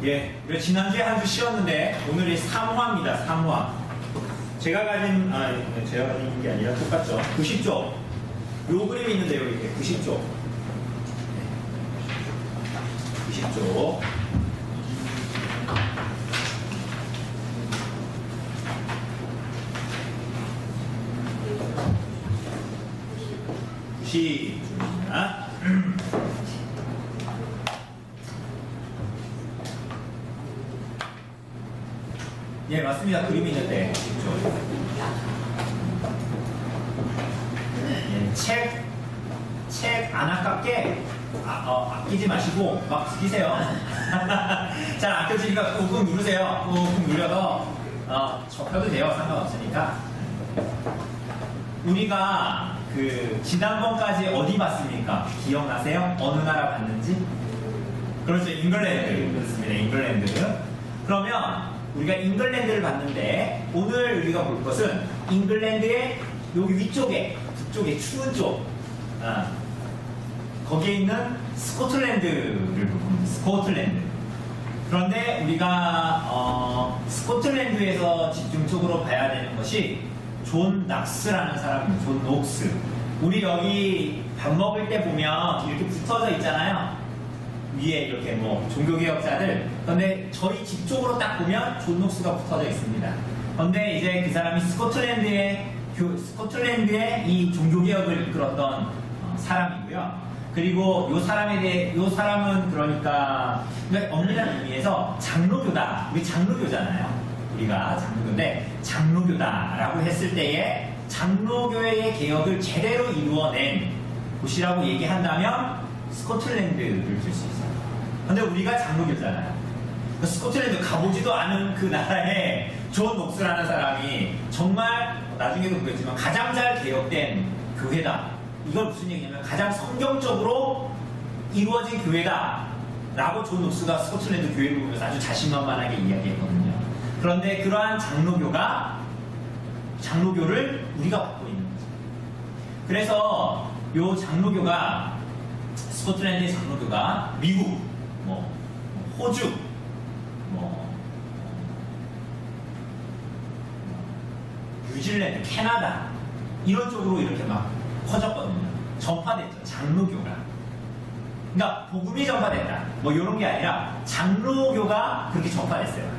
예, 우리가 지난주에 한 주 쉬었는데 오늘이 3화입니다. 3화. 제가 가진 게 아니라 똑같죠. 90쪽. 요 그림이 있는데요, 이렇게 90쪽. 90쪽. 시입니다. 예, 맞습니다. 그림이 있는데. 예, 책 안 아깝게 아끼지 마시고 막 쓰기세요. 잘 아껴지니까 꾹꾹 누르세요. 꾹꾹 눌러서 접혀도 돼요. 상관없으니까. 우리가 지난번까지 어디 봤습니까? 기억나세요? 어느 나라 봤는지? 그렇죠. 잉글랜드. 그렇습니다. 잉글랜드. 그러면 우리가 잉글랜드를 봤는데 오늘 우리가 볼 것은 잉글랜드의 여기 위쪽에 북쪽에 추운 쪽 거기에 있는 스코틀랜드를 볼 겁니다. 스코틀랜드. 그런데 우리가 스코틀랜드에서 집중적으로 봐야 되는 것이 존 낙스라는 사람입니다. 존 녹스. 우리 여기 밥 먹을 때 보면 이렇게 붙어져 있잖아요. 위에 이렇게 종교개혁자들. 그런데 저희 집 쪽으로 딱 보면 존 녹스가 붙어져 있습니다. 그런데 이제 그 사람이 스코틀랜드의 이 종교개혁을 이끌었던 사람이고요. 그리고 요 사람은 그러니까 엄밀한 의미에서 장로교다. 우리 장로교잖아요. 우리가 장로교인데 장로교다라고 했을 때에 장로교의 개혁을 제대로 이루어낸 곳이라고 얘기한다면 스코틀랜드를 들 수 있어요. 근데 우리가 장로교잖아요. 스코틀랜드 가보지도 않은 그 나라에 존 녹스라는 사람이 정말 나중에도 보겠지만 가장 잘 개혁된 교회다. 이걸 무슨 얘기냐면 가장 성경적으로 이루어진 교회다 라고 존 녹스가 스코틀랜드 교회를 보면서 아주 자신만만하게 이야기했거든요. 그런데 그러한 장로교를 우리가 받고 있는 거죠. 그래서 요 장로교가 스코틀랜드의 장로교가 미국, 호주, 뉴질랜드, 캐나다 이런 쪽으로 이렇게 막 퍼졌거든요. 전파됐죠. 장로교가. 그러니까 복음이 전파됐다. 이런 게 아니라 장로교가 그렇게 전파됐어요.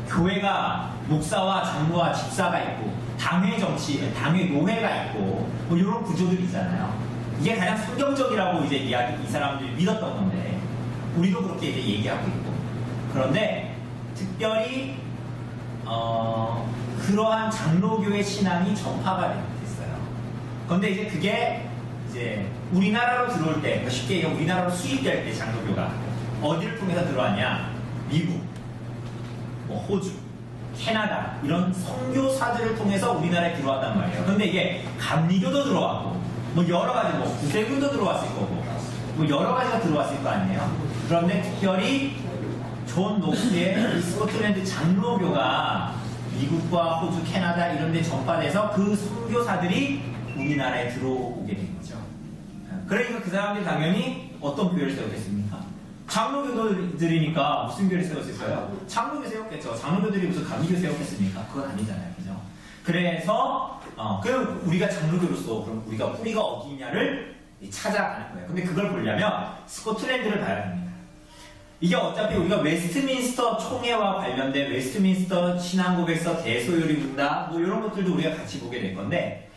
교회가 목사와 장로와 집사가 있고 당회 정치, 당회 노회가 있고 이런 구조들이 있잖아요. 이게 가장 성경적이라고 이제 이 사람들이 믿었던 건데 우리도 그렇게 이제 얘기하고 있고 그런데 특별히 그러한 장로교의 신앙이 전파가 됐어요. 그런데 이제 그게 이제 우리나라로 들어올 때 쉽게 얘기하면 우리나라로 수입될 때 장로교가 어디를 통해서 들어왔냐? 미국, 호주, 캐나다 이런 선교사들을 통해서 우리나라에 들어왔단 말이에요. 그런데 이게 감리교도 들어왔고 여러 가지 구세군도 들어왔을 거고 여러 가지가 들어왔을 거 아니에요. 그런데 특별히 존 녹스의 스코틀랜드 장로교가 미국과 호주, 캐나다 이런 데 전파돼서 그 선교사들이 우리나라에 들어오게 된 거죠. 그러니까 그 사람들이 당연히 어떤 교회를 세웠겠습니까? 장로교들이니까 무슨 교회를 세웠을까요? 장로교 세웠겠죠. 장로교들이 무슨 감리교 세웠겠습니까? 그건 아니잖아요. 그죠? 그래서 그럼 우리가 장로교로서 그럼 우리가 뿌리가 어디 있냐를 찾아가는 거예요. 근데 그걸 보려면 스코틀랜드를 봐야 합니다. 이게 어차피 우리가 웨스트민스터 총회와 관련된 웨스트민스터 신앙고백서 대소요리 문답 이런 것들도 우리가 같이 보게 될 건데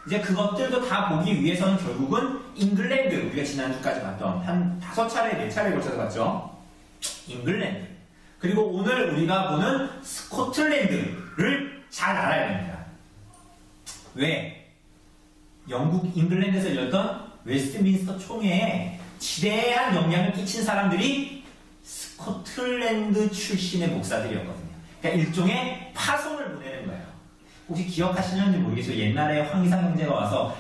이제 그것들도 다 보기 위해서는 결국은 잉글랜드 우리가 지난주까지 봤던 한 5차례, 4차례 걸쳐서 봤죠. 잉글랜드 그리고 오늘 우리가 보는 스코틀랜드를 잘 알아야 됩니다. 왜? 영국 잉글랜드에서 열렸던 웨스트민스터 총회에 지대한 영향을 끼친 사람들이 스코틀랜드 출신의 목사들이었거든요. 그러니까 일종의 파송을 보내는 거예요. 혹시 기억하시는지 모르겠어요. 옛날에 황희상 형제가 와서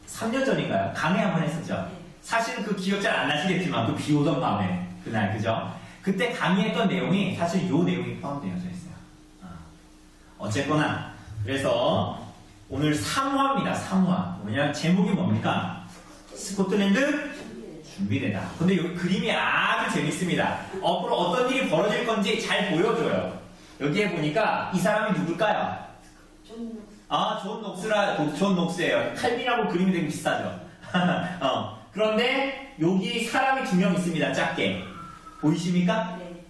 3년 전인가요? 강의 한번 했었죠. 사실은 그 기억 잘 안 나시겠지만 그 비 오던 밤에 그날 그죠? 그때 강의했던 내용이 사실 요 내용이 포함되어져 있어요. 어쨌거나 그래서 오늘 3화입니다. 3화. 뭐냐 제목이 뭡니까? 스코틀랜드 준비되다. 근데 여기 그림이 아주 재밌습니다. 앞으로 어떤 일이 벌어질 건지 잘 보여줘요. 여기에 보니까 이 사람이 누굴까요? 존 녹스예요. 칼빈하고 그림이 되게 비슷하죠. 그런데 여기 사람이 2명 있습니다. 작게. 보이십니까? 네.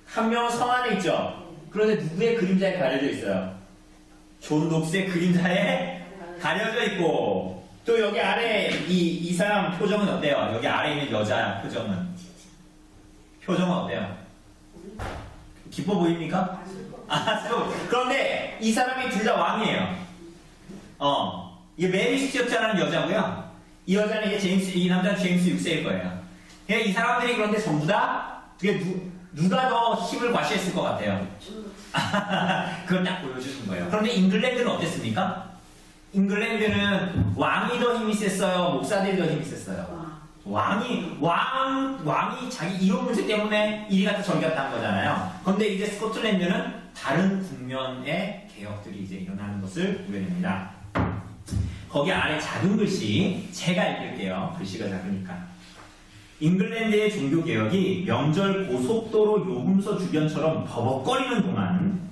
한 명은 성 안에 있죠. 그런데 누구의 그림자에 가려져 있어요? 존 녹스의 그림자에 가려져 있고, 또 여기 아래 이 사람 표정은 어때요? 여기 아래 있는 여자 표정은 어때요? 기뻐 보입니까? 그런데 이 사람이 둘 다 왕이에요. 이게 메리 스튜어트라는 여자고요. 이 여자는 이 남자는 제임스 6세일 거예요. 이 사람들이 그런데 전부 다 누가 더 힘을 과시했을 것 같아요? 그걸 딱 보여주는 거예요. 그런데 잉글랜드는 어땠습니까? 잉글랜드는 왕이 더 힘이 셌어요? 목사들이 더 힘이 셌어요? 왕이 자기 이혼 문제 때문에 이리 갔다 저리 갔다 한 거잖아요. 그런데 이제 스코틀랜드는 다른 국면의 개혁들이 이제 일어나는 것을 보게 됩니다. 거기 아래 작은 글씨 제가 읽을게요. 글씨가 작으니까. 잉글랜드의 종교개혁이 명절 고속도로 요금소 주변처럼 버벅거리는 동안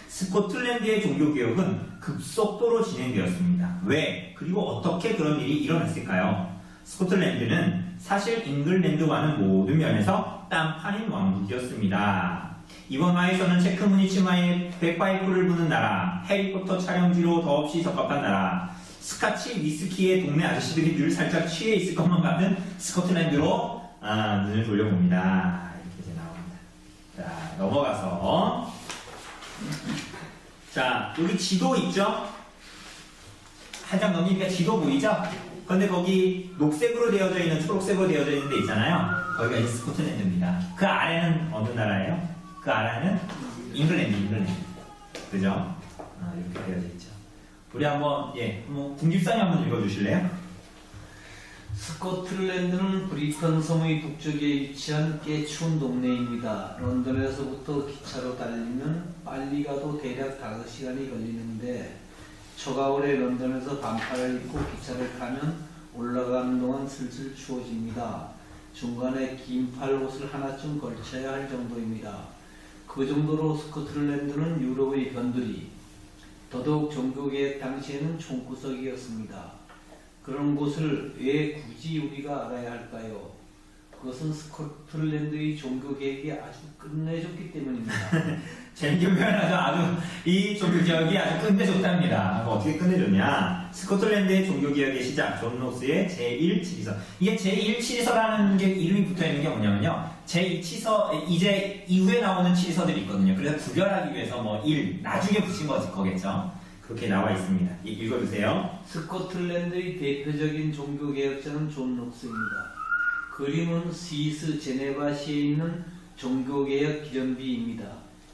스코틀랜드의 종교개혁은 급속도로 진행되었습니다. 왜? 그리고 어떻게 그런 일이 일어났을까요? 스코틀랜드는 사실 잉글랜드와는 모든 면에서 딴판인 왕국이었습니다. 이번 화에서는 체크무늬 치마에 백파이프를 부는 나라, 해리포터 촬영지로 더없이 적합한 나라, 스카치 위스키의 동네 아저씨들이 늘 살짝 취해 있을 것만 같은 스코틀랜드로 눈을 돌려봅니다. 이렇게 이제 나옵니다. 자, 넘어가서 자, 여기 지도 있죠? 한 장 넘기니까 지도 보이죠? 근데 거기 녹색으로 되어져 있는, 초록색으로 되어져 있는 데 있잖아요. 거기가 이제 스코틀랜드입니다. 그 아래는 어느 나라예요? 그 아래는 잉글랜드. 그죠? 이렇게 되어져 있죠. 우리 한번, 궁집사님 한번 읽어주실래요? 스코틀랜드는 브리턴 섬의 북쪽에 위치한 꽤 추운 동네입니다. 런던에서부터 기차로 달리면 빨리 가도 대략 5시간이 걸리는데 초가을에 런던에서 반팔을 입고 기차를 타면 올라가는 동안 슬슬 추워집니다. 중간에 긴팔 옷을 하나쯤 걸쳐야 할 정도입니다. 그 정도로 스코틀랜드는 유럽의 변두리, 더더욱 종교개혁 당시에는 총구석이었습니다. 그런 곳을 왜 굳이 우리가 알아야 할까요? 그것은 스코틀랜드의 종교개혁이 아주 끝내줬기 때문입니다. 재밌게 표현하죠. 이 종교개혁이 아주 끝내줬답니다. 어떻게 끝내줬냐? 스코틀랜드의 종교개혁의 시작, 존 녹스의 제1치리서. 이게 제1치리서라는 게 이름이 붙어있는 게 뭐냐면요. 제2치서, 이제 이후에 나오는 치리서들이 있거든요. 그래서 구별하기 위해서 1, 나중에 붙인 거겠죠. 그렇게 나와 있습니다. 읽어주세요. 스코틀랜드의 대표적인 종교개혁자는 존 녹스입니다. 그림은 스위스 제네바시에 있는 종교개혁 기념비입니다.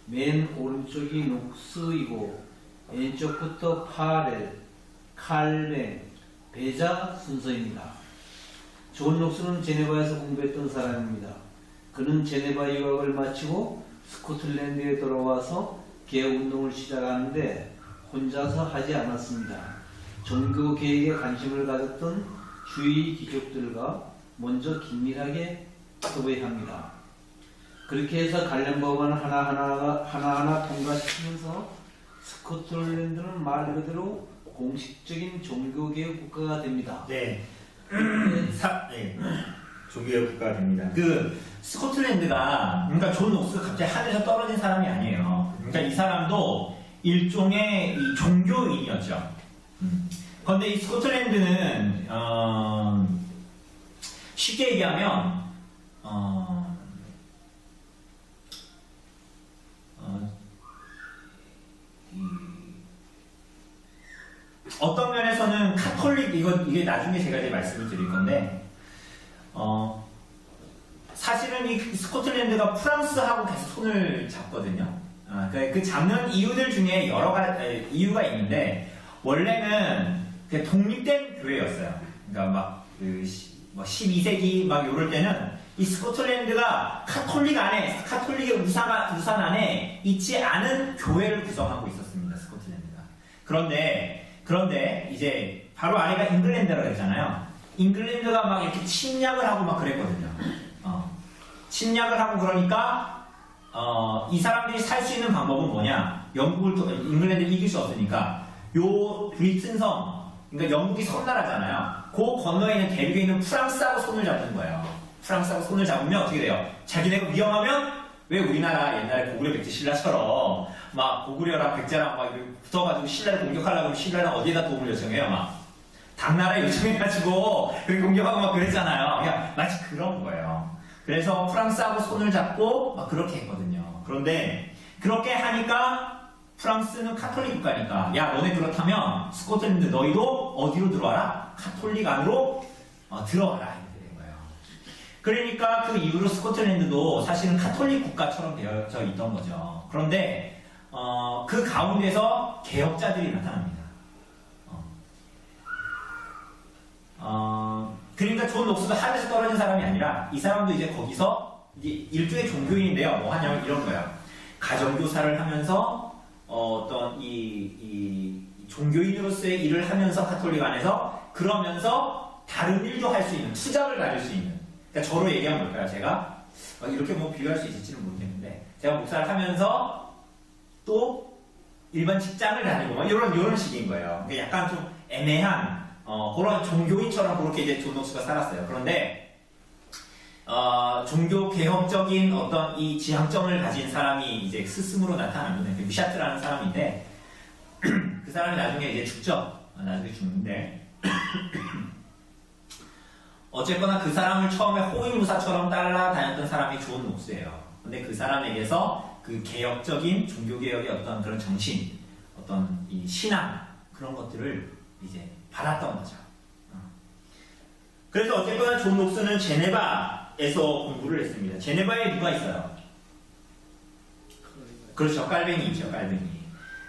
맨 오른쪽이 녹스이고 왼쪽부터 파렐, 칼뱅, 베자 순서입니다. 존 녹스는 제네바에서 공부했던 사람입니다. 그는 제네바 유학을 마치고 스코틀랜드에 돌아와서 개혁운동을 시작하는데 혼자서 하지 않았습니다. 종교개혁에 관심을 가졌던 주위 귀족들과 먼저 긴밀하게 섭외합니다. 그렇게 해서 관련 법안을 하나하나 통과시키면서 스코틀랜드는 말 그대로 공식적인 종교개혁 국가가 됩니다. 네. 종교개혁 국가가 됩니다. 스코틀랜드가, 그러니까 존 녹스가 갑자기 하늘에서 떨어진 사람이 아니에요. 그러니까 이 사람도 일종의 이 종교인이었죠. 그런데 이 스코틀랜드는, 쉽게 얘기하면, 어떤 면에서는 카톨릭, 이게 나중에 제가 이제 말씀을 드릴 건데, 사실은 이 스코틀랜드가 프랑스하고 계속 손을 잡거든요. 그 잡는 이유들 중에 여러 가지 이유가 있는데, 원래는 독립된 교회였어요. 그러니까 12세기 요럴 때는 이 스코틀랜드가 카톨릭의 우산 안에 있지 않은 교회를 구성하고 있었습니다. 스코틀랜드가. 그런데 이제 바로 아래가 잉글랜드라고 했잖아요. 잉글랜드가 막 이렇게 침략을 하고 막 그랬거든요. 침략을 하고 그러니까 이 사람들이 살 수 있는 방법은 뭐냐? 잉글랜드를 이길 수 없으니까 요 브리튼 섬, 그러니까 영국이 섬나라잖아요. 그 건너에 있는 대륙에 있는 프랑스하고 손을 잡는 거예요. 프랑스하고 손을 잡으면 어떻게 돼요? 자기네가 위험하면 왜 우리나라 옛날에 고구려 백제 신라처럼 막 고구려랑 백제랑 막 이렇게 붙어가지고 신라를 공격하려고 하면 신라는 어디에다 도움을 요청해요? 막 당나라에 요청해가지고 공격하고 막 그랬잖아요. 그냥 마치 그런 거예요. 그래서 프랑스하고 손을 잡고 막 그렇게 했거든요. 그런데 그렇게 하니까 프랑스는 카톨릭 국가니까 야 너네 그렇다면 스코틀랜드 너희도 어디로 들어와라? 카톨릭 안으로 들어와라 이렇게 된 거예요. 그러니까 그 이후로 스코틀랜드도 사실은 카톨릭 국가처럼 되어져 있던 거죠. 그런데 그 가운데서 개혁자들이 나타납니다. 그러니까 존 녹스도 하늘에서 떨어진 사람이 아니라 이 사람도 이제 거기서 이제 일종의 종교인인데요. 뭐 하냐면 이런 거예요. 가정교사를 하면서 어떤 이 종교인으로서의 일을 하면서 카톨릭 안에서 그러면서 다른 일도 할 수 있는 투잡을 가질 수 있는. 그러니까 저로 얘기하면 뭘까요? 제가 이렇게 뭐 비교할 수 있을지는 모르겠는데 제가 목사를 하면서 또 일반 직장을 다니고 막 이런 식인 거예요. 그러니까 약간 좀 애매한 그런 종교인처럼 그렇게 이제 존 녹스가 살았어요. 그런데 종교 개혁적인 어떤 이 지향점을 가진 사람이 이제 스승으로 나타납니다. 그 미샤트라는 사람인데 그 사람이 나중에 이제 죽죠. 나중에 죽는데 어쨌거나 그 사람을 처음에 호위무사처럼 따라다녔던 사람이 존 녹스예요. 근데 그 사람에게서 그 개혁적인 종교개혁의 어떤 그런 정신, 어떤 이 신앙 그런 것들을 이제 받았던 거죠. 그래서 어쨌거나 존 녹스는 제네바에서 공부를 했습니다. 제네바에 누가 있어요? 그렇죠. 깔뱅이 있죠. 깔뱅이.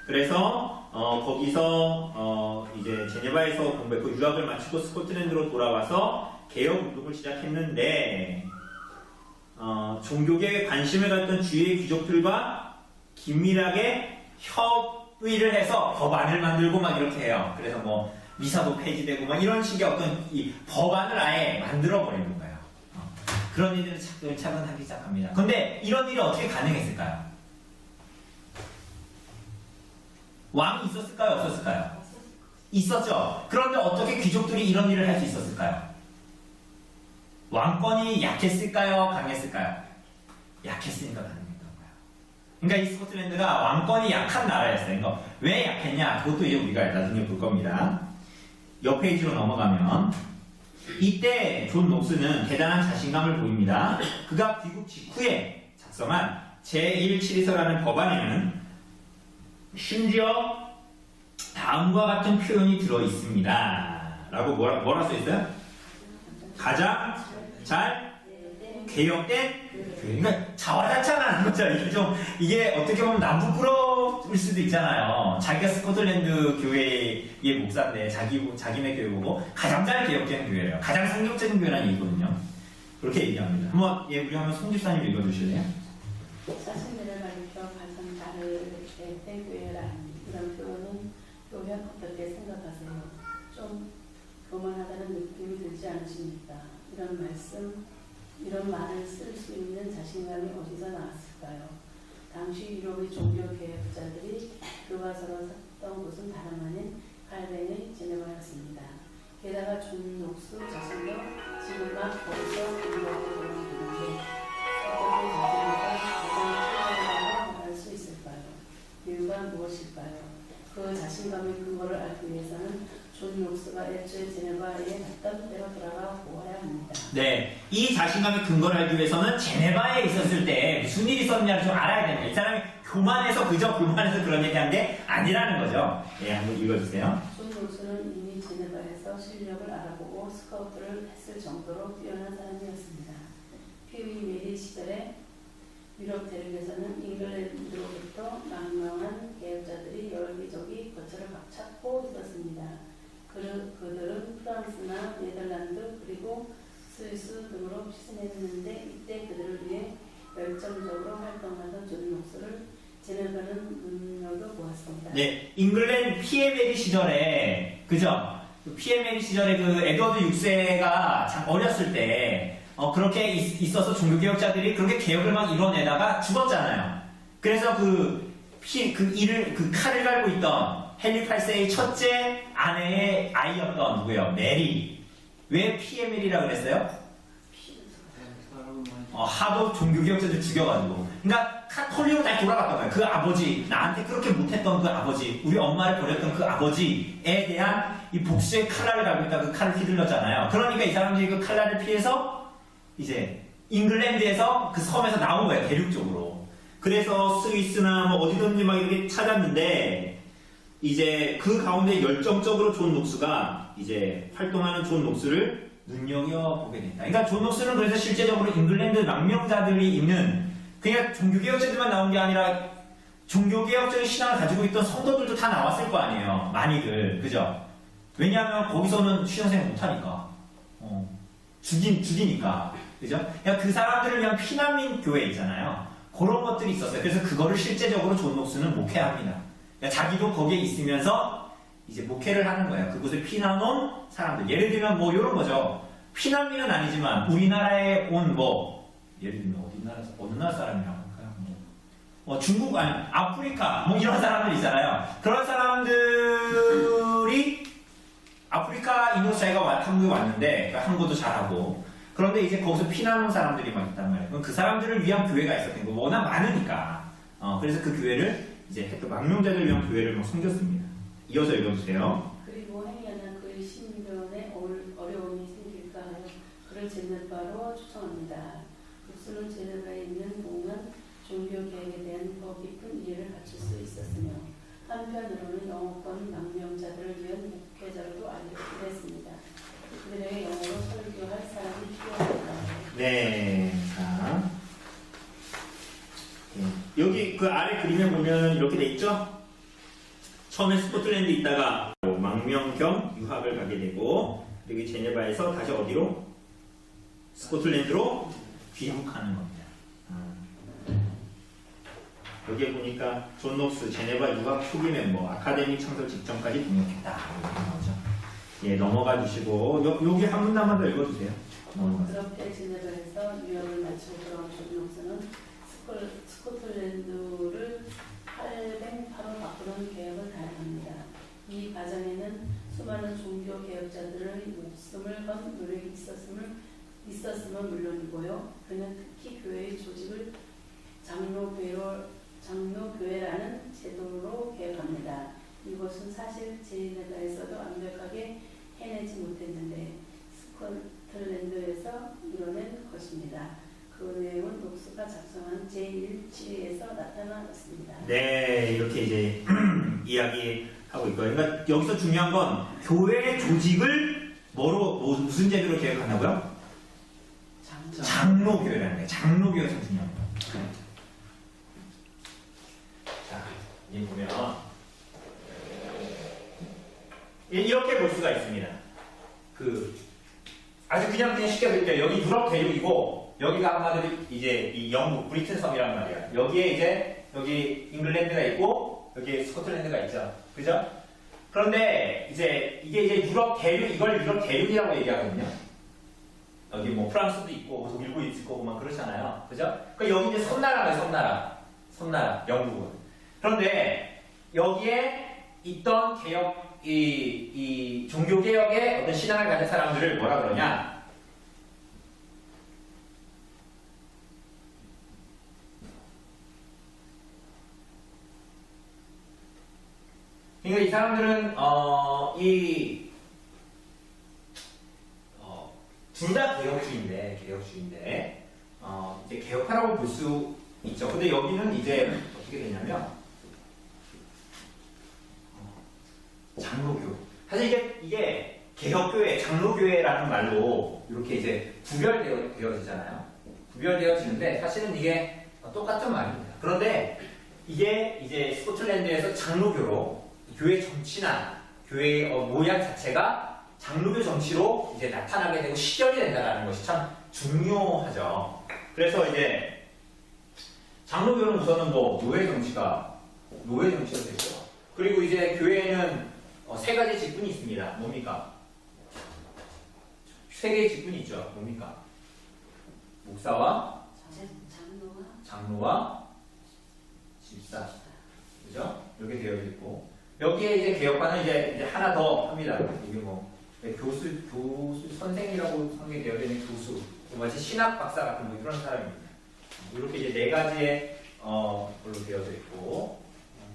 그래서 거기서 이제 제네바에서 공부했고 유학을 마치고 스코틀랜드로 돌아와서 개혁 운동을 시작했는데 종교계에 관심을 갖던 주위의 귀족들과 긴밀하게 협의를 해서 법안을 만들고 막 이렇게 해요. 그래서 뭐 미사도 폐지되고 막 이런 식의 어떤 이 법안을 아예 만들어 버리는 거예요. 그런 일들을 차근차근 하기 시작합니다. 근데 이런 일이 어떻게 가능했을까요? 왕이 있었을까요? 없었을까요? 있었죠. 그런데 어떻게 귀족들이 이런 일을 할 수 있었을까요? 왕권이 약했을까요? 강했을까요? 약했으니까 가능했던 거예요. 그러니까 이 스코틀랜드가 왕권이 약한 나라였어요. 그러니까 왜 약했냐? 그것도 이제 우리가 나중에 볼 겁니다. 옆 페이지로 넘어가면 이때 존 녹스는 대단한 자신감을 보입니다. 그가 귀국 직후에 작성한 제1치리서라는 법안에는 심지어 다음과 같은 표현이 들어있습니다. 라고 뭐라 써있어요? 가장 잘 개혁된 교회. 그러니까 자화자찬하는 거죠. 이게 어떻게 보면 남부끄러울 수도 있잖아요. 자기가 스코틀랜드 교회의 목사인데 자기네 교회 보고 가장 잘 개혁된 교회예요. 가장 성경적인 교회라는 얘기거든요. 그렇게 얘기합니다. 한번 우리 한번 송 집사님 읽어주실래요? 자신들을 가리켜 가장 잘 개혁된 교회라는 이런 표현은 교회 어떻게 생각하세요? 좀 교만하다는 느낌이 들지 않으십니까? 이런 말씀, 이런 말을 쓸 수 있는 자신감이 어디서 나왔을까요? 당시 유럽의 종교개혁자들이 교과서로 샀던 곳은 다름 아닌 칼뱅의 제네바였습니다. 게다가 존 녹스 자신도 지금 막 거기서 공부하고 있는데 어떻게 자신과 가장 필요하다고 말할 수 있을까요? 이유가 무엇일까요? 그 자신감의 근거를 알기 위해서는 존 녹스가 애초에 제네바에 갔던 때로 돌아가 보아야 합니다. 네, 이 자신감의 근거를 알기 위해서는 제네바에 있었을 때 무슨 일이 있었냐를 좀 알아야 됩니다. 이 사람이 교만해서 그저 교만해서 그런 얘기한 게 아니라는 거죠. 네, 한번 읽어주세요. 존 녹스는 이미 제네바에서 실력을 알아보고 스카우트를 했을 정도로 뛰어난 사람이었습니다. 피위 메리 시절에 유럽 대륙에서는 잉글랜드로부터 망명한 개혁자들이 여기저기 거처를 각 찾고 있었습니다. 그들은 프랑스나 네덜란드 그리고 스위스 등으로 피신했는데 이때 그들을 위해 열정적으로 활동하던 존 녹스를 제네바는 눈여겨보았습니다. 네, 잉글랜드 피에베리 시절에 그죠? 그 PML 시절에 그 에드워드 6세가 참 어렸을 때 그렇게 있어서 종교개혁자들이 그렇게 개혁을 막 이뤄내다가 죽었잖아요. 그래서 그 칼을 갈고 있던 헨리 8세의 첫째 아내의 아이였던 누구예요? 메리. 왜 PML이라고 그랬어요? 하도 종교개혁자들 죽여가지고. 그러니까 카톨릭으로 다시 돌아갔던 거예요. 그 아버지, 나한테 그렇게 못했던 그 아버지, 우리 엄마를 버렸던 그 아버지에 대한 이 복수의 칼날을 갈고 있다 그 칼을 휘둘렀잖아요. 그러니까 이 사람들이 그 칼날을 피해서 이제 잉글랜드에서 그 섬에서 나온 거예요. 대륙 쪽으로. 그래서 스위스나 뭐 어디든지 막 이렇게 찾았는데 이제 그 가운데 열정적으로 존 녹스가 이제 활동하는 존 녹스를 눈여겨보게 된다. 그러니까 존 녹스는 그래서 실제적으로 잉글랜드 망명자들이 있는 그냥 종교개혁자들만 나온 게 아니라 종교개혁적인 신앙을 가지고 있던 성도들도 다 나왔을 거 아니에요. 많이들. 그죠? 왜냐하면 거기서는 신앙생활 못하니까. 죽이니까. 그죠? 그냥 그 사람들을 위한 피난민 교회 있잖아요. 그런 것들이 있었어요. 그래서 그거를 실제적으로 존 녹스는 목회합니다. 그러니까 자기도 거기에 있으면서 이제 목회를 하는 거예요. 그곳에 피난 온 사람들. 예를 들면 뭐 이런 거죠. 피난민은 아니지만 우리나라에 온 예를 들면 어느 나라 사람이라고 할까요? 중국 아니 아프리카 이런 사람들 있잖아요. 그런 사람들이 아프리카 인구 사회가 한국에 왔는데 항구도 잘하고 그런데 이제 거기서 피난 온 사람들이 막 있단 말이에요. 그럼 그 사람들을 위한 교회가 있었던 거 워낙 많으니까 그래서 그 교회를 이제 망명자들을 위한 교회를 막 섬겼습니다. 이어서 읽어주세요. 그리고 행여나 그의 신변에 어려움이 생길까 하여 그를 제네바로 초청합니다. 녹스는 제네바에 있는 동안 종교개혁에 대한 더 깊은 이해를 갖출 수 있었으며 한편으로는 영어권 망명자들을 위한 목회자로도 알려지게 됐습니다. 그들에게 영어로 설교할 사람이 필요합니다. 네, 자 여기 그 아래 그림에 보면 이렇게 돼 있죠? 처음에 스코틀랜드 있다가 망명 겸 유학을 가게 되고 여기 제네바에서 다시 어디로? 스코틀랜드로 귀국하는 겁니다. 여기에 보니까 존 녹스 제네바 유학 초기 멤버 아카데미 창설 직전까지 동역했다. 이렇게 나오죠. 예, 넘어가 주시고 여기 한 문단만 더 읽어주세요. 그렇게 제네바에서 유학을 마치고 돌아온 존 녹스는 스코틀랜드를 808호 바꾸는 계획을 달성합니다. 이 과정에는 수많은 종교 개혁자들의 목숨을 건 노력이 있었음은 물론이고요. 그는 특히 교회의 조직을 장로교회라는 제도로 개혁합니다. 이것은 사실 제네바에서도 완벽하게 해내지 못했는데 스코틀랜드에서 이뤄낸 것입니다. 그 내용은 녹스가 작성한 제1지에서 나타났습니다. 네, 이렇게 이제 이야기하고 있고요. 그러니까 여기서 중요한 건 교회 조직을 무슨 제도로 개혁한다고요? 장로교회라는 거예요. 장로교회가 참 중요합니다. 자, 여기 보면 이렇게 볼 수가 있습니다. 아주 그냥 쉽게 볼게요. 여기 유럽 대륙이고 여기가 한마디로 이제 이 영국 브리튼 섬이란 말이야. 여기에 이제 여기 잉글랜드가 있고 여기 스코틀랜드가 있죠. 그죠? 그런데 이제 이게 이제 유럽 대륙 이걸 유럽 대륙이라고 얘기하거든요. 여기 뭐 프랑스도 있고 독일도 있을 거고 막 그렇잖아요. 그죠? 그러니까 여기 이제 섬나라예요. 섬나라 영국은. 그런데 여기에 있던 개혁 이 종교 개혁의 어떤 신앙을 가진 사람들을 뭐라 그러냐? 그러니까 이 사람들은 둘 다 개혁주의인데 이제 개혁하라고 볼 수 있죠. 근데 여기는 이제 어떻게 되냐면 장로교. 사실 이게 개혁교회, 장로교회라는 말로 이렇게 이제 구별되어지잖아요. 구별되어지는데 사실은 이게 똑같은 말입니다. 그런데 이게 이제 스코틀랜드에서 장로교로 교회 정치나 교회의 모양 자체가 장로교 정치로 이제 나타나게 되고 시결이 된다는 것이 참 중요하죠. 그래서 이제 장로교는 우선은 노예 정치가 되죠. 그리고 이제 교회에는 세 가지 직분이 있습니다. 뭡니까? 세 개의 직분이 있죠. 뭡니까? 목사와 장로와 집사. 그죠? 이렇게 되어 있고 여기에 이제 개혁관은 이제 하나 더 합니다. 이게 뭐 교수 선생이라고 상계되어 있는 교수, 마치 신학 박사 같은 뭐 그런 사람입니다. 이렇게 이제 네 가지의 걸로 되어져 있고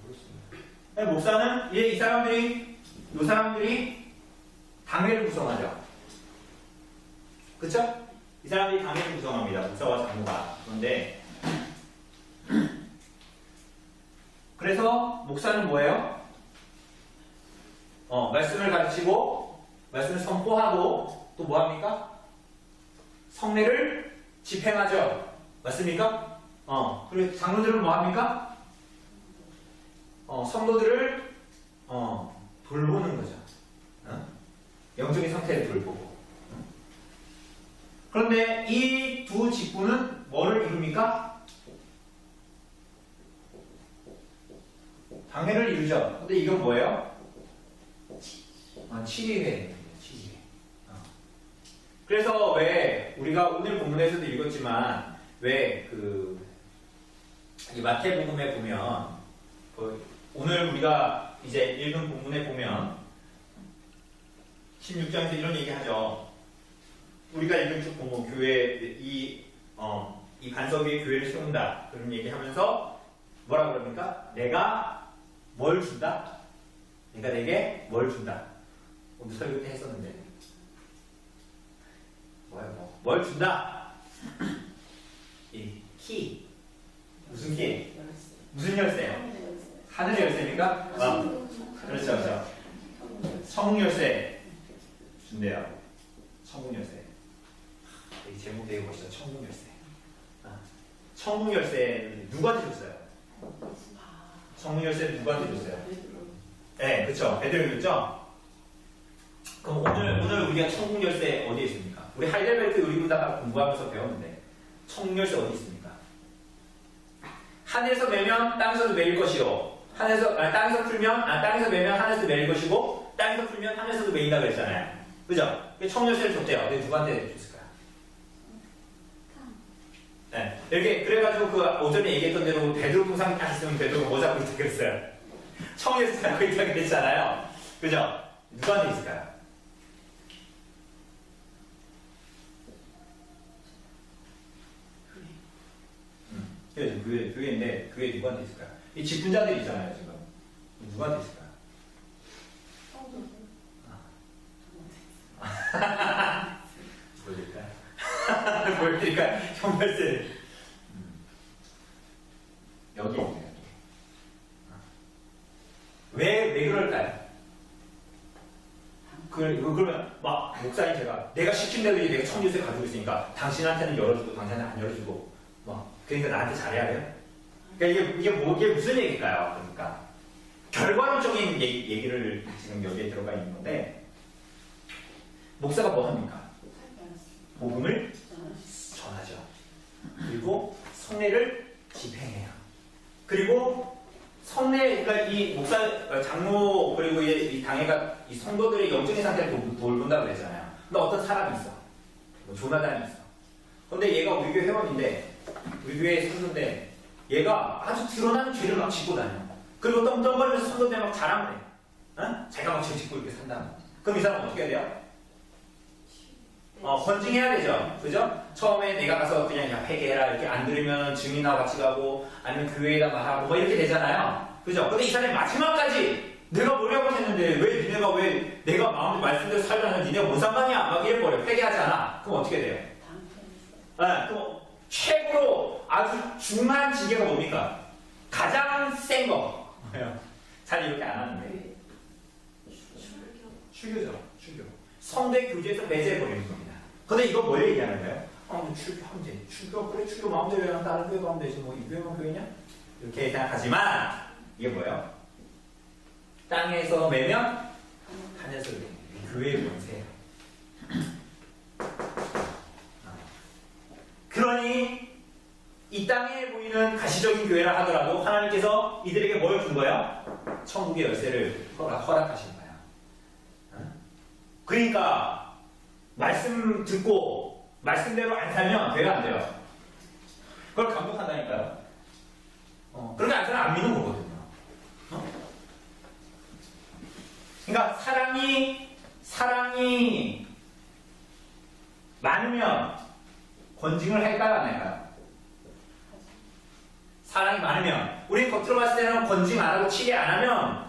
그렇습니다. 목사는 이제 이 사람들이 당회를 구성하죠. 그쵸? 이 사람들이 당회를 구성합니다. 목사와 장로가. 그런데 그래서 목사는 뭐예요? 말씀을 가르치고 말씀을 선포하고 또 뭐합니까? 성례를 집행하죠. 맞습니까? 그리고 장로들은 뭐합니까? 성도들을 돌보는 거죠. 영적인 상태를 돌보고. 그런데 이 두 직분은 뭐를 이룹니까? 당회를 이루죠. 근데 이건 뭐예요? 치리회입니다. 치리회. 그래서 왜 우리가 오늘 본문에서도 읽었지만 왜 이 마태복음에 보면 오늘 우리가 이제 읽은 본문에 보면 16장에서 이런 얘기하죠. 우리가 읽은 쭉 보면 교회 이 반석 위에 교회를 세운다 그런 얘기하면서 뭐라 그럽니까? 내가 뭘 준다? 내가 내게 뭘 준다? 오늘 설교 때 했었는데 뭘 준다? 이 키. 무슨 키? 무슨 열쇠요? 하늘 열쇠입니까? 그렇죠. 천국 열쇠 준대요. 천국 열쇠. 여기 제목 되게 멋있죠. 천국 열쇠. 천국 열쇠를 누구한테 줬어요? 천국 열쇠를 누구한테 줬어요? 네, 그렇죠. 베드로에게 줬죠. 그럼 오늘 우리가 천국 열쇠 어디에 있습니까? 우리 하이델베르크 의리문답 공부하면서 배웠는데 천국 열쇠 어디 있습니까? 하늘에서 매면 땅에서도 매일 것이요. 땅에서 풀면 땅에서 매면 하늘에서 매일 것이고 땅에서 풀면 하늘에서도 매인다 그랬잖아요. 그죠? 천국 열쇠를 줬대요. 근데 누구한테 줬을까요? 네, 이렇게 그래가지고 그 오전에 얘기했던 대로 베드로 동상 딱 있으면 베드로가 뭐 잡고 있다 그랬어요. 천국 열쇠 잡고 있다 그랬잖아요. 그죠? 누구한테 있을까요? 교회인데 교회 누구한테 있을까요? 이 직분자들이 있잖아요 지금. 누구한테 있을까요? 보여드릴까요? 보여드릴까요? 형별세 여기 있네요. 여기. 왜 그럴까요? 그러면 막 목사님 내가 시킨 대로 내가 천주세 가지고 있으니까 당신한테는 열어주고 당신한테는 안 열어주고 그러니까 나한테 잘해야 돼요? 그러니까 이게 무슨 얘기일까요? 그러니까 결과론적인 얘기를 지금 여기에 들어가 있는 건데 목사가 뭐 합니까? 복음을 전하죠. 그리고 성례를 집행해요. 그리고 그러니까 이 목사, 장로 그리고 이 당회가 이 성도들의 영적인 상태를 돌본다고 그랬잖아요. 근데 어떤 사람이 있어. 조나단이 있어. 근데 얘가 우리 교회 회원인데 우리 교회에 성도인데 얘가 아주 드러나는 죄를 막 짓고 다녀. 그리고 떵떵거리면서 성도들 막 자랑을 해. 자기가 막 죄 짓고 이렇게 산다. 그럼 이 사람은 어떻게 해야 돼요? 건증해야 되죠. 그죠? 처음에 내가 가서 그냥 회개해라 이렇게 안 들으면 증인하고 같이 가고 아니면 교회에다 말하고 뭐 이렇게 되잖아요. 그죠? 근데 이 사람이 마지막까지 내가 뭐라고 했는데 왜 내가 마음대로 말씀대로 살자는 니네가 뭔 상관이야? 막 이래버려. 회개하지 않아. 그럼 어떻게 돼요? 그럼 최고로 아주 중한 징계가 뭡니까? 가장 센 거. 잘 이렇게 안 하는데. 출교죠. 출교. 성대 교제에서 배제해버리는 겁니다. 근데 이거 뭐 얘기하는 거예요? 출교하면 돼. 출교 마음대로 해야 다른 교회 가면 되지. 뭐 이 교회만 교회냐? 이렇게 생각하지만 이게 뭐예요? 땅에서 매면 하늘에서 매면 교회의 권세예요. 그러니 이 땅에 보이는 가시적인 교회라 하더라도 하나님께서 이들에게 뭘 준 거예요? 천국의 열쇠를 허락하신 거예요. 그러니까 말씀 듣고 말씀대로 안 살면 돼요, 안 돼요? 그걸 감독한다니까요. 그렇게 안 살면 안 믿는 거거든요. 그러니까 사랑이 많으면 권징을 할까요, 안 할까요? 사랑이 많으면, 우리 겉으로 봤을 때는 권징 안 하고 치게 안 하면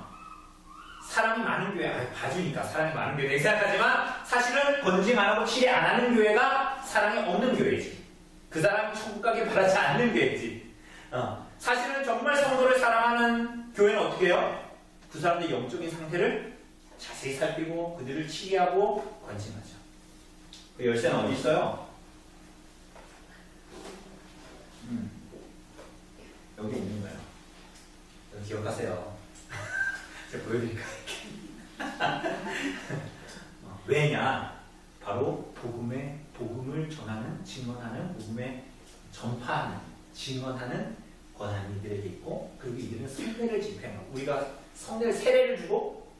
사랑이 많은 교회, 봐주니까 사랑이 많은 교회 생각하지만 사실은 권징 안 하고 치게 안 하는 교회가 사랑이 없는 교회지. 그 사람이 천국 가길 바라지 않는 교회지. 사실은 정말 성도를 사랑하는 교회는 어떻게 해요? 그 사람들의 영적인 상태를 자세히 살피고 그들을 치유하고 권징하죠. 그 열쇠는 어디 있어요? 여기 있는 거예요. 여기 기억하세요. 제가 보여드릴까요? 왜냐? 바로 복음을 전하는, 증언하는, 복음에 전파하는, 증언하는 권한이 이들에게 있고, 그리고 이들은 성례를 집행하고, 우리가 성례를 세례를 주고,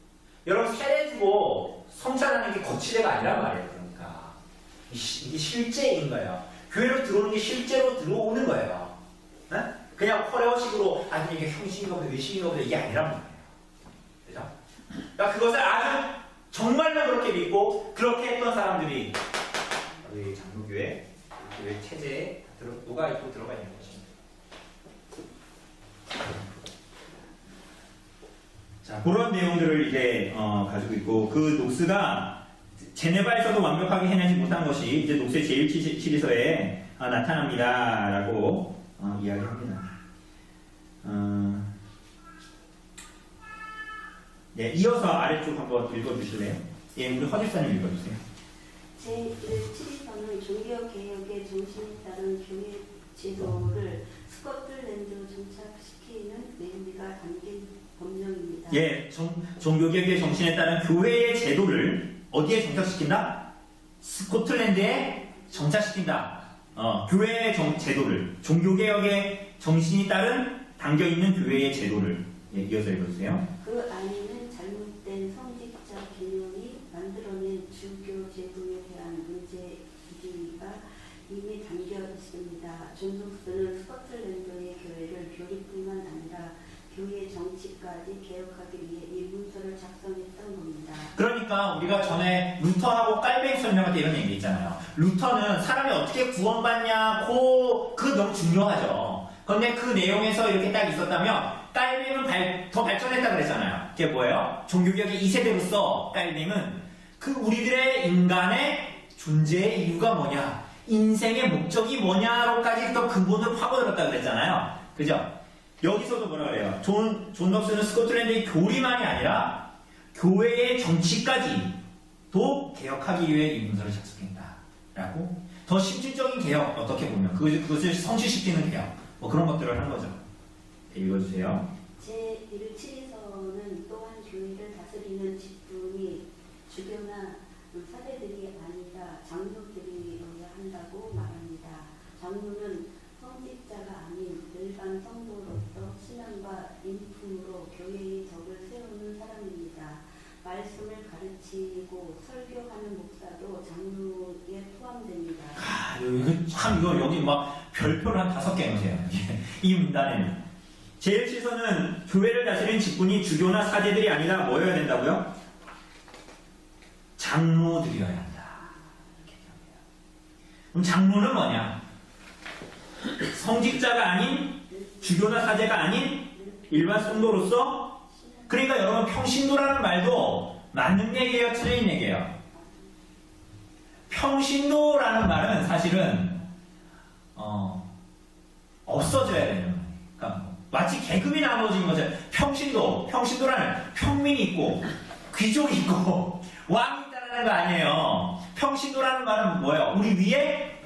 여러분 세례 주고 성찬하는 게 거치대가 아니란 말이에요. 그러니까 이게 실제인 거예요. 교회로 들어오는 게 실제로 들어오는 거예요. 네? 그냥 커레어식으로 아니 이게 형식인가 보다 의식인가 보다 이게 아니란 말이에요. 그죠? 그러니까 그것을 아주 정말로 그렇게 믿고 그렇게 했던 사람들이 우리 장로교회 교회 체제에 녹아 있고 들어가 있는 것입니다. 자, 그런 내용들을 이제 가지고 있고, 그 녹스가 제네바에서도 완벽하게 해내지 못한 것이 이제 녹스의 제1시리서에 나타납니다라고 이야기합니다. 네, 이어서 아래쪽 한번 읽어주실래요? 예, 우리 허집사님 읽어주세요. 제1시리서는 종교개혁의 정신에 따른 교회 제도를 스코틀랜드로 정착시키는 의미가 담긴 법령입니다. 예, 종교개혁의 정신에 따른 교회의 제도를 어디에 정착시킨다? 스코틀랜드에 정착시킨다. 교회의 제도를, 종교개혁의 정신이 따른 담겨있는 교회의 제도를 이어서 읽어주세요. 그 안에는 잘못된 성직자 개념이 만들어낸 주교 제도에 대한 문제 기기가 이미 담겨 있습니다. 존 녹스는 스코틀랜드의 교회를 교리뿐만 아니라 교회 정치까지 개혁하기 위해 이 문서를 작성했던 겁니다. 그러니까 우리가 전에 루터하고 깔뱅이 설명할 때 이런 얘기 있잖아요. 루터는 사람이 어떻게 구원받냐, 그거 너무 중요하죠. 그런데 그 내용에서 이렇게 딱 있었다면 깔뱅은 더 발전했다 그랬잖아요. 그게 뭐예요? 종교개혁의 2세대로서 깔뱅은 그 우리들의 인간의 존재의 이유가 뭐냐, 인생의 목적이 뭐냐로까지 더 근본을 파고들었다 그랬잖아요. 그죠? 여기서도 뭐라 그래요? 존 덕스는 스코틀랜드의 교리만이 아니라 교회의 정치까지도 개혁하기 위해 이 문서를 작성했다라고, 더 실질적인 개혁, 어떻게 보면 그것을 성취시키는 개혁, 뭐 그런 것들을 한 거죠. 네, 읽어주세요. 제1시리서는 또한 교회를 다스리는 직분이 주교나 사제들이 아니라 장로들이어야 한다고 말합니다. 장로는 성직자가 아닌 일반 성도로서 신앙과 인품으로 교회의 덕을 세우는 사람입니다. 말씀을 가르치고 설교하는 목사도 장로에 포함됩니다. 이거 여기 막 별표를 한 5개 넣으세요. 이 문단에는. 제1시서는 교회를 다스리는 직분이 주교나 사제들이 아니라 뭐여야 된다고요? 장로들이어야 한다. 그럼 장로는 뭐냐? 성직자가 아닌, 주교나 사제가 아닌 일반 성도로서, 그러니까 여러분 평신도라는 말도 맞는 얘기예요, 틀린 얘기예요? 평신도라는 말은 사실은 없어져야 되는 거예요. 그러니까 마치 계급이 나눠진 거죠. 평신도라는 평민이 있고 귀족이 있고 왕이 있다는 거 아니에요. 평신도라는 말은 뭐예요? 우리 위에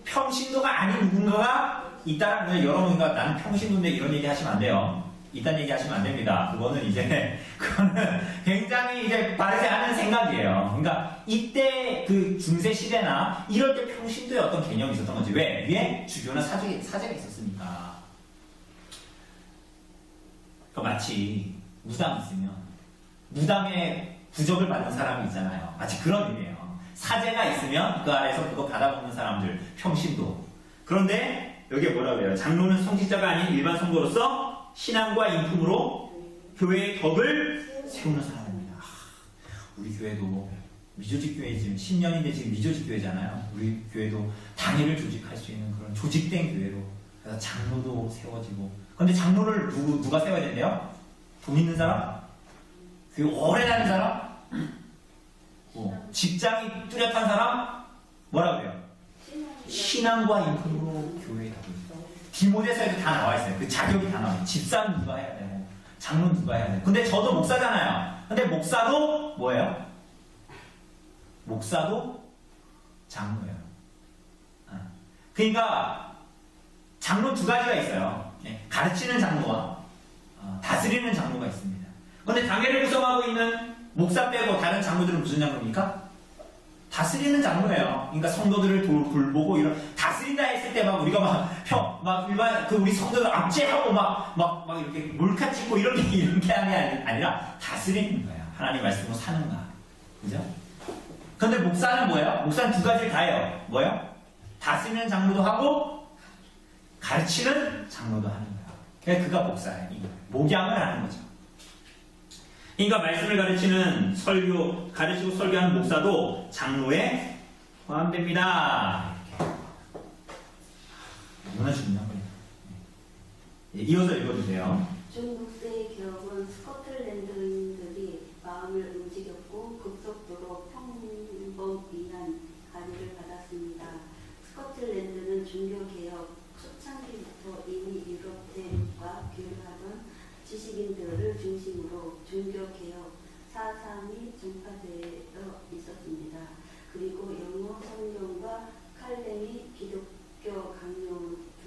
평신도가 아닌 누군가가 있다는 거예요. 여러분과 나는 평신도인데 이런 얘기 하시면 안 돼요. 이딴 얘기 하시면 안 됩니다. 그거는 굉장히 이제 바르지 않은 생각이에요. 그러니까 이때 그 중세 시대나 이럴 때 평신도의 어떤 개념이 있었던 거지. 왜? 위에 주교나 사제가 있었으니까. 그러니까 마치 무당이 있으면 무당의 부적을 받는 사람이 있잖아요. 마치 그런 의미예요. 사제가 있으면 그 아래에서 그거 받아먹는 사람들, 평신도. 그런데 여기에 뭐라 그래요? 장로는 성직자가 아닌 일반 성도로서 신앙과 인품으로 교회의 덕을 세우는 사람입니다. 우리 교회도 미조직 교회 지금 10년인데 지금 미조직 교회잖아요. 우리 교회도 당회를 조직할 수 있는 그런 조직된 교회로. 그래서 장로도 세워지고. 근데 장로를 누가 세워야 된대요? 돈 있는 사람? 교회 오래 다닌 사람? 직장이 뚜렷한 사람? 뭐라 그래요? 신앙과 인품으로 교회에 덕을. 디모데서에도 다 나와 있어요. 그 자격이 다 나와 있어요. 집사는 누가 해야 되고, 장로는 누가 해야 되고. 근데 저도 목사잖아요. 근데 목사도 뭐예요? 목사도 장로예요. 그러니까 장로 두 가지가 있어요. 가르치는 장로와 다스리는 장로가 있습니다. 그런데 당회를 구성하고 있는 목사 빼고 다른 장로들은 무슨 장로입니까? 다스리는 장로예요. 그러니까 성도들을 돌보고 이런 다스린다 했을 때 막 우리가 막 일반 우리 성도들 압제하고 막 이렇게 몰카 찍고 이런 게 하는 게 아니라 다스리는 거예요. 하나님 말씀으로 사는가, 그죠? 근데 목사는 뭐예요? 목사는 두 가지를 다 해요. 뭐예요? 다스리는 장로도 하고 가르치는 장로도 하는 거예요. 그러니까 그가 목사예요. 목양을 하는 거죠. 그러니까 말씀을 가르치고 설교하는 목사도 장로에 포함됩니다. 너무나 중요한 거예요. 이어서 읽어주세요. 중국세의 기업은 스코틀랜드인들이 마음을 움직였고 급속도로 평범이한 관여를 받았습니다. 스코틀랜드는 종교개혁 초창기부터 이미 유럽대과 교류하던 지식인들을 중심으로 종교개혁 사상이 전파되어 있었습니다. 그리고 영어 성경과 칼뱅이 기독교 강요 등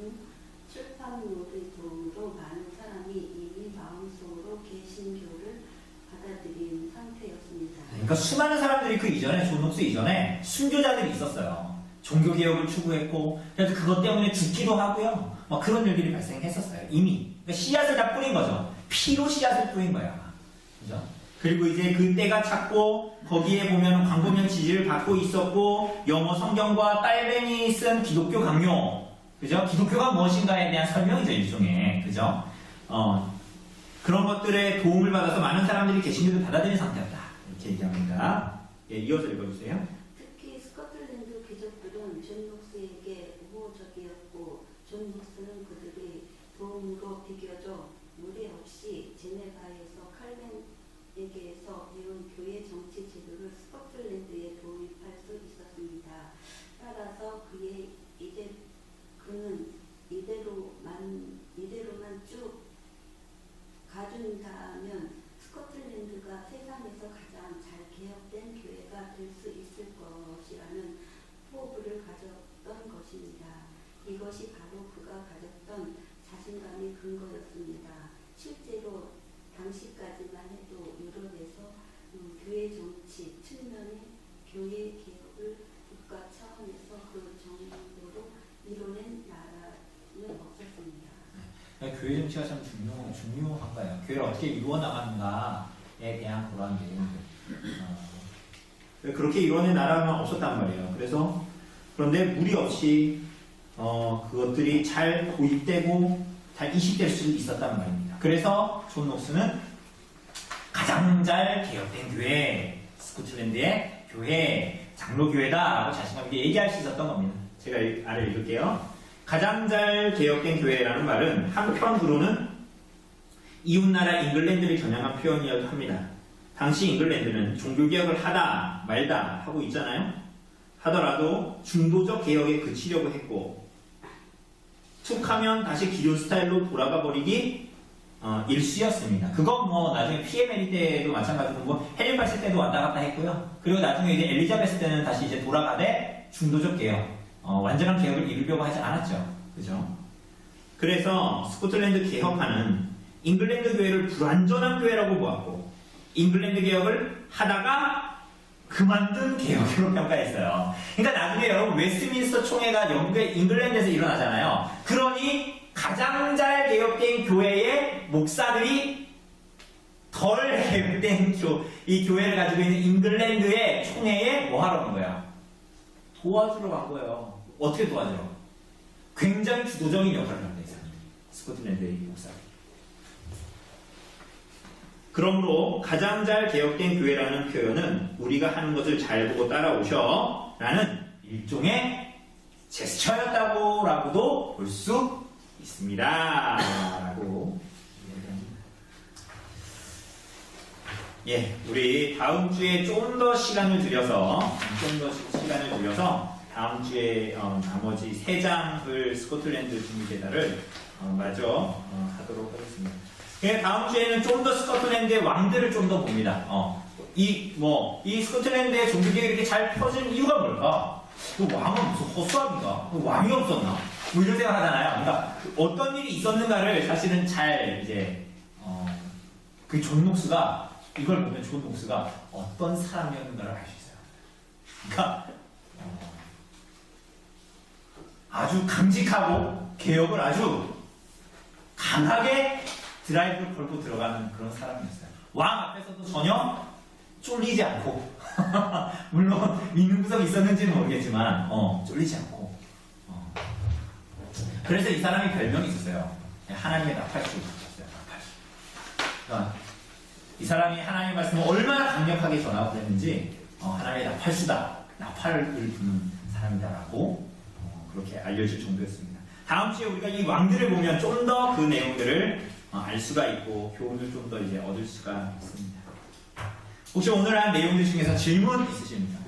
출판물의 도움으로 많은 사람이 이미 마음속으로 개신교를 받아들인 상태였습니다. 그러니까 수많은 사람들이 그 이전에 존 녹스 이전에 순교자들이 있었어요. 종교개혁을 추구했고 그래서 그것 때문에 죽기도 하고요. 막 그런 일들이 발생했었어요. 이미. 그러니까 씨앗을 다 뿌린 거죠. 피로 씨앗을 뿌린 거야. 그죠? 그리고 이제 그 때가 찼고 거기에 보면 광고명 지지를 받고 있었고 영어 성경과 딸뱅이 쓴 기독교 강요, 그죠? 기독교가 무엇인가에 대한 설명이죠, 일종의. 그죠? 그런 것들에 도움을 받아서 많은 사람들이 개신교를 받아들인 상태였다. 이렇게 얘기합니다. 예, 이어서 읽어주세요. 특히 스코틀랜드 귀족들은 존 녹스에게 우호적이었고 존 녹스는 그들의 도움으로 비교적 무리 없이 제네바에서 칼뱅에게서 배운 교회 정치 제도를 스코틀랜드에 도입할 수 있었습니다. 따라서 그는 이대로만 쭉 가준다면 스코틀랜드가 세상에서 가장 잘 개혁된 교회가 될 수 있을 것이라는 포부를 가졌던 것입니다. 이것이 바로 그가 가졌던 자신감의 근거였습니다. 실제로 당시까지만 해도 유럽에서 교회 정치 측면의 교회 개혁을 국가 차원에서 그 정도로 이뤄낸 나라는 없었습니다. 교회 정치가 참 중요한 거예요. 교회를 어떻게 이루어나가는가에 대한 그러한 내용들. 그렇게 이루어낸 나라는 없었단 말이에요. 그런데 무리 없이 그것들이 잘 도입되고 잘 이식될 수 있었단 말입니다. 그래서 존 녹스는 가장 잘 개혁된 교회, 스코틀랜드의 교회, 장로교회다라고 자신감 있게 얘기할 수 있었던 겁니다. 제가 아래 읽을게요. 가장 잘 개혁된 교회라는 말은 한편으로는 이웃나라 잉글랜드를 겨냥한 표현이어도 합니다. 당시 잉글랜드는 종교개혁을 하다 말다 하고 있잖아요. 하더라도 중도적 개혁에 그치려고 했고 툭하면 다시 기존 스타일로 돌아가 버리기 일쑤였습니다. 그건 뭐 나중에 피에메리 때도 마찬가지고 헨리 8세 때도 왔다 갔다 했고요. 그리고 나중에 이제 엘리자베스 때는 다시 이제 돌아가되 중도적 개혁, 완전한 개혁을 이루려고 하지 않았죠. 그죠? 그래서 스코틀랜드 개혁파는 잉글랜드 교회를 불완전한 교회라고 보았고 잉글랜드 개혁을 하다가 그만둔 개혁으로 평가했어요. 그러니까 나중에 여러분 웨스트민스터 총회가 영국의 잉글랜드에서 일어나잖아요. 그러니 가장 잘 개혁된 교회의 목사들이 덜 개혁된 이 교회를 가지고 있는 잉글랜드의 총회에 뭐 하러 온 거야? 도와주러 간 거예요. 어떻게 도와주러? 굉장히 주도적인 역할을 합니다. 이 사람이. 스코틀랜드의 목사들이. 그러므로 가장 잘 개혁된 교회라는 표현은 우리가 하는 것을 잘 보고 따라오셔 라는 일종의 제스처였다고 라고도 볼 수 있습니다. 라고 예, 우리 다음 주에 좀 더 시간을 들여서 다음 주에 나머지 3장을 스코틀랜드 중위대다를 마저 하도록 하겠습니다. 다음 주에는 좀 더 스코틀랜드의 왕들을 좀 더 봅니다. 이 스코틀랜드의 종교계가 이렇게 잘 펴진 이유가 뭘까? 그 왕은 무슨 허수아비인가? 그 왕이 없었나? 뭐 이런 생각 하잖아요. 그러니까 어떤 일이 있었는가를 사실은 잘 이제 그 존 녹스가 이걸 보면 존 녹스가 어떤 사람이었는가를 알 수 있어요. 그러니까 아주 강직하고 개혁을 아주 강하게 드라이브를 걸고 들어가는 그런 사람이었어요. 왕 앞에서도 전혀 쫄리지 않고 물론 믿는 구석이 있었는지는 모르겠지만 쫄리지 않고 그래서 이 사람이 별명이 있었어요. 하나님의 나팔수였어요. 나팔수. 그러니까 이 사람이 하나님의 말씀을 얼마나 강력하게 전하고 그랬는지 하나님의 나팔수다. 나팔을 부는 사람이다라고 그렇게 알려질 정도였습니다. 다음 주에 우리가 이 왕들을 보면 좀 더 그 내용들을 알 수가 있고 교훈을 좀 더 이제 얻을 수가 있습니다. 혹시 오늘 한 내용들 중에서 질문 있으십니까?